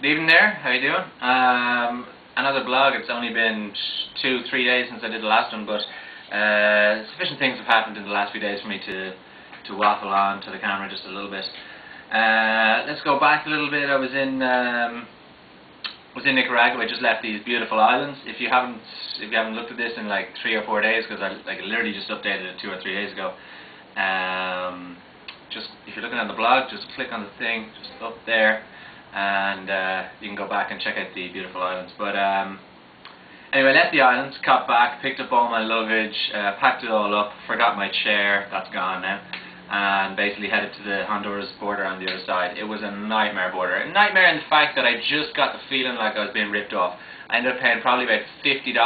Good evening there, how you doing? Another blog. It's only been 2-3 days since I did the last one, but sufficient things have happened in the last few days for me to waffle on to the camera just a little bit. Let's go back a little bit. I was in Nicaragua. I just left these beautiful islands. If you haven't looked at this in like 3 or 4 days, because I literally just updated it 2 or 3 days ago. Just if you're looking at the blog, just click on the thing just up there, and you can go back and check out the beautiful islands. But anyway, left the islands, got back, picked up all my luggage, packed it all up, forgot my chair, that's gone now, and basically headed to the Honduras border on the other side. It was a nightmare border. A nightmare in the fact that I just got the feeling like I was being ripped off. I ended up paying probably about $50,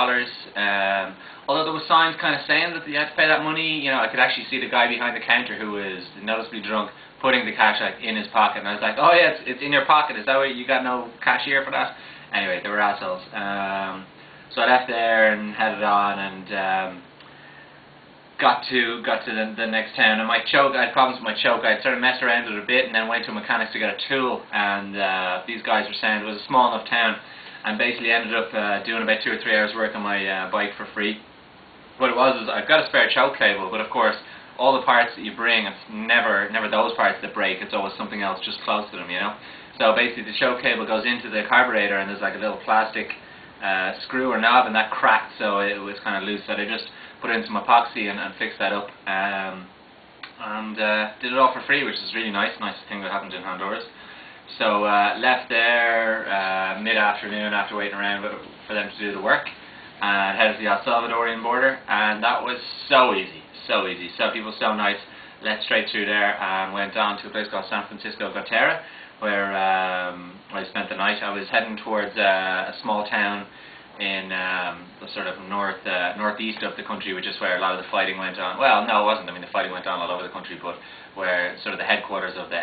although there was signs kind of saying that you had to pay that money. You know, I could actually see the guy behind the counter who was noticeably drunk putting the cash like in his pocket, and I was like, oh yeah, it's in your pocket, is that why you got no cashier for that? Anyway, they were assholes. So I left there and headed on, and got to the next town, and my choke, I had problems with my choke. I started messing around with it a bit, and then went to a mechanics to get a tool, and these guys were saying it was a small enough town, and basically ended up doing about 2 or 3 hours work on my bike for free. What it was is I've got a spare choke cable, but of course all the parts that you bring, it's never those parts that break, it's always something else just close to them, you know. So basically the choke cable goes into the carburetor, and there's like a little plastic screw or knob, and that cracked, so it was kind of loose. So they just put it into some epoxy and fixed that up, and did it all for free, which is really nice thing that happened in Honduras. So left there mid-afternoon after waiting around for them to do the work, and headed to the Salvadorian border, and that was so easy. So people so nice. Left straight through there and went on to a place called San Francisco Gotera, where I spent the night. I was heading towards a small town in the sort of northeast of the country, which is where a lot of the fighting went on. Well, no, it wasn't. I mean, the fighting went on all over the country, but where sort of the headquarters of the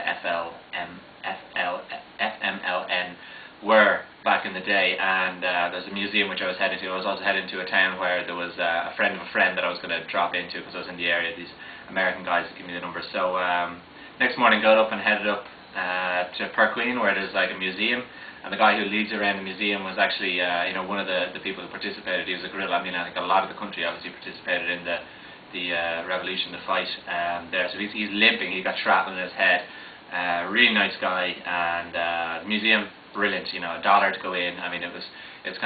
FMLN were back in the day. And there's a museum which I was heading to. I was also heading to a town where there was a friend of a friend that I was going to drop into because I was in the area. These American guys that gave me the number. So next morning got up and headed up to Perqueen, where there's like a museum, and the guy who leads around the museum was actually you know, one of the people who participated. He was a guerrilla. I mean, I think a lot of the country obviously participated in the revolution, the fight there. So he's limping. He got shrapnel in his head. Really nice guy, and the museum, brilliant. You know, $1 to go in. I mean, it's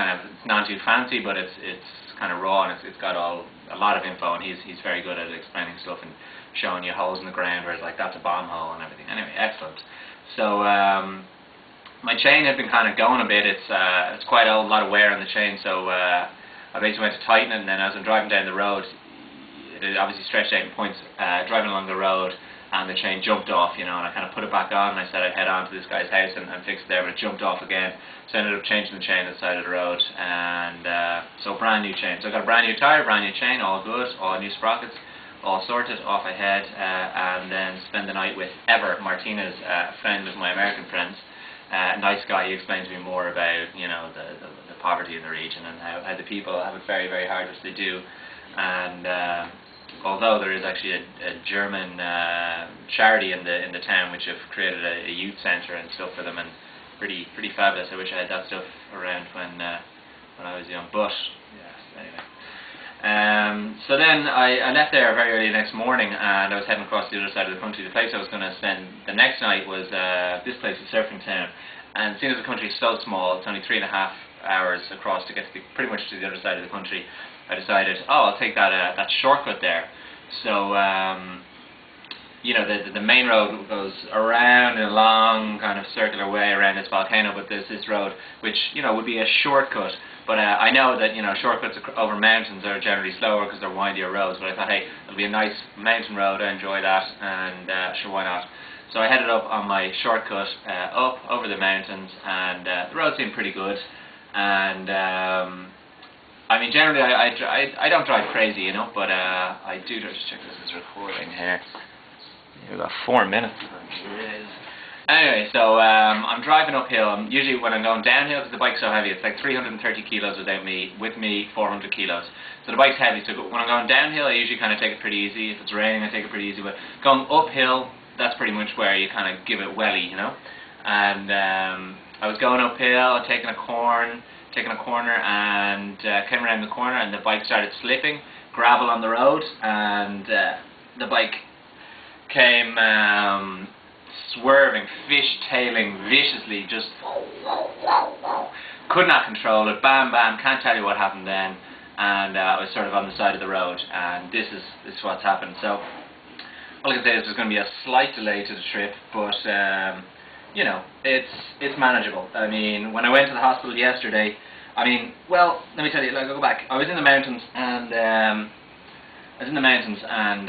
not too fancy, but it's kind of raw, and it's got a lot of info, and he's very good at explaining stuff and showing you holes in the ground where it's like that's a bomb hole and everything. Anyway, excellent. So my chain had been kind of going a bit. It's quite old, a lot of wear on the chain. So I basically went to tighten it, and then as I'm driving down the road, it obviously stretched out in points. Driving along the road, and the chain jumped off, you know, and I kind of put it back on, and I said I'd head on to this guy's house and fix it there, but it jumped off again. So I ended up changing the chain at the side of the road, and so brand new chain. So I got a brand new tyre, brand new chain, all good, all new sprockets, all sorted. Off I head, and then spend the night with Ever Martinez, a friend of my American friends. Nice guy. He explained to me more about, you know, the poverty in the region, and how the people have it very, very hard, which they do. And although there is actually a German charity in the town which have created a youth centre and stuff for them, and pretty fabulous. I wish I had that stuff around when I was young. But yes, anyway. So then I left there very early the next morning, and I was heading across the other side of the country. The place I was going to spend the next night was this place, a surfing town. And seeing as the country is so small, it's only 3.5 hours across to get pretty much to the other side of the country. I decided, oh, I'll take that shortcut there. So you know, the main road goes around in a long kind of circular way around this volcano, but there's this road which, you know, would be a shortcut. But I know that, you know, shortcuts over mountains are generally slower because they're windier roads. But I thought, hey, it'll be a nice mountain road. I enjoy that, and sure, why not? So I headed up on my shortcut up over the mountains, and the road seemed pretty good. And I mean, generally I don't drive crazy, you know, but I do. Just check this is recording here. We've got 4 minutes. Anyway, so I'm driving uphill. Usually when I'm going downhill, because the bike's so heavy, it's like 330 kilos without me. With me, 400 kilos. So the bike's heavy. So when I'm going downhill, I usually kind of take it pretty easy. If it's raining, I take it pretty easy. But going uphill, that's pretty much where you kind of give it welly, you know. And I was going uphill, taking a corner, and came around the corner, and the bike started slipping, gravel on the road, and the bike came swerving, fishtailing viciously, just could not control it, bam bam, can't tell you what happened then, and I was sort of on the side of the road, and this is what's happened. So all I can say is there's going to be a slight delay to the trip, but you know, it's manageable. I mean, when I went to the hospital yesterday, I mean, well, let me tell you, like, I'll go back. I was in the mountains, and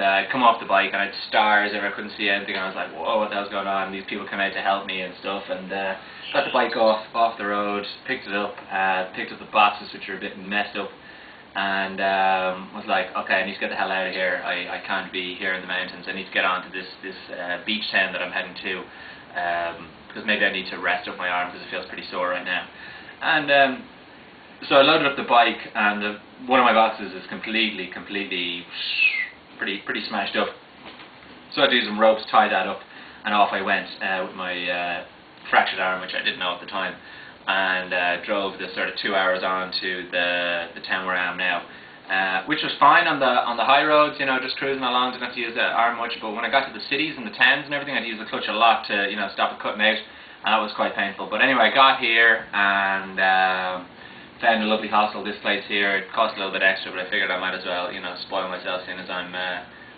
I'd come off the bike, and I had stars everywhere, I couldn't see anything, and I was like, whoa, what the hell's going on? And these people came out to help me and stuff, and got the bike off the road, picked it up, picked up the boxes, which are a bit messed up, and was like, okay, I need to get the hell out of here. I can't be here in the mountains. I need to get on to this beach town that I'm heading to, because maybe I need to rest up my arm because it feels pretty sore right now. And so I loaded up the bike, and one of my boxes is completely pretty smashed up. So I had to use some ropes, tie that up, and off I went with my fractured arm, which I didn't know at the time, and drove the sort of 2 hours on to the town where I am now, which was fine on the high roads, you know, just cruising along, didn't have to use the arm much. But when I got to the cities and the towns and everything, I had to use the clutch a lot to, you know, stop it cutting out, and that was quite painful. But anyway, I got here and found a lovely hostel. This place here, it cost a little bit extra, but I figured I might as well, you know, spoil myself seeing as I'm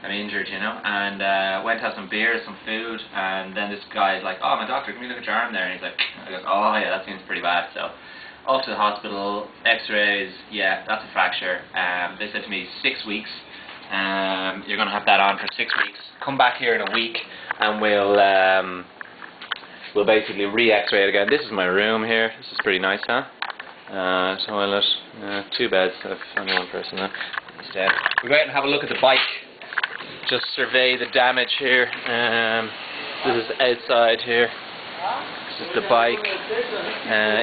injured, you know. And went to have some beers, some food, and then this guy's like, oh, my doctor, can we look at your arm there? And he's like, I go, oh yeah, that seems pretty bad. So off to the hospital, x-rays, yeah, that's a fracture. They said to me 6 weeks. You're going to have that on for 6 weeks. Come back here in a week, and we'll basically re-x-ray it again. This is my room here. This is pretty nice, huh? Toilet, 2 beds, I've only one person there. Instead, we'll go out and have a look at the bike, just survey the damage here. This is outside here, this is the bike.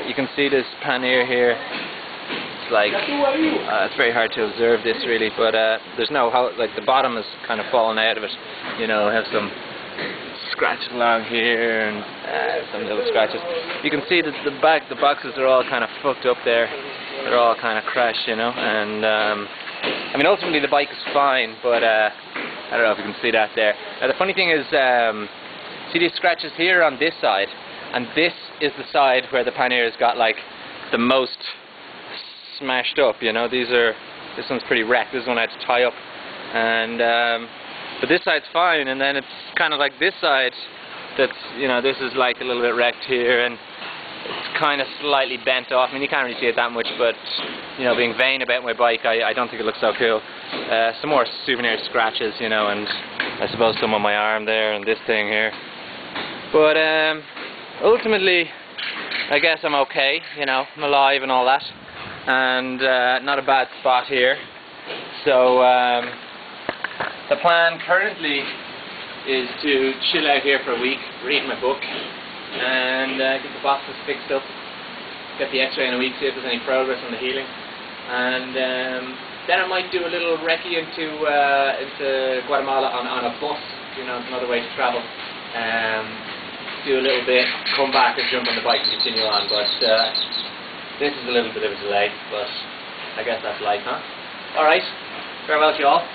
You can see this pannier here. It's like, it's very hard to observe this really, but there's no, like the bottom is kind of fallen out of it, you know. I have some scratches along here and some little scratches. You can see that the boxes are all kind of fucked up there. They're all kind of crashed, you know. And I mean, ultimately the bike is fine, but I don't know if you can see that there. Now the funny thing is, see these scratches here on this side, and this is the side where the pannier has got like the most smashed up, you know. This one's pretty wrecked. This one I had to tie up, and but this side's fine, and then it's kind of like this side that's, you know, this is like a little bit wrecked here, and it's kind of slightly bent off. I mean, you can't really see it that much, but, you know, being vain about my bike, I don't think it looks so cool. Some more souvenir scratches, you know, and I suppose some on my arm there, and this thing here. But ultimately, I guess I'm okay, you know, I'm alive and all that, and not a bad spot here. So the plan currently is to chill out here for a week, read my book, and get the boxes fixed up, get the x-ray in a week, see if there's any progress on the healing, and then I might do a little recce into Guatemala on a bus, you know, it's another way to travel. Do a little bit, come back and jump on the bike and continue on, but this is a little bit of a delay, but I guess that's life, huh? Alright, farewell to you all.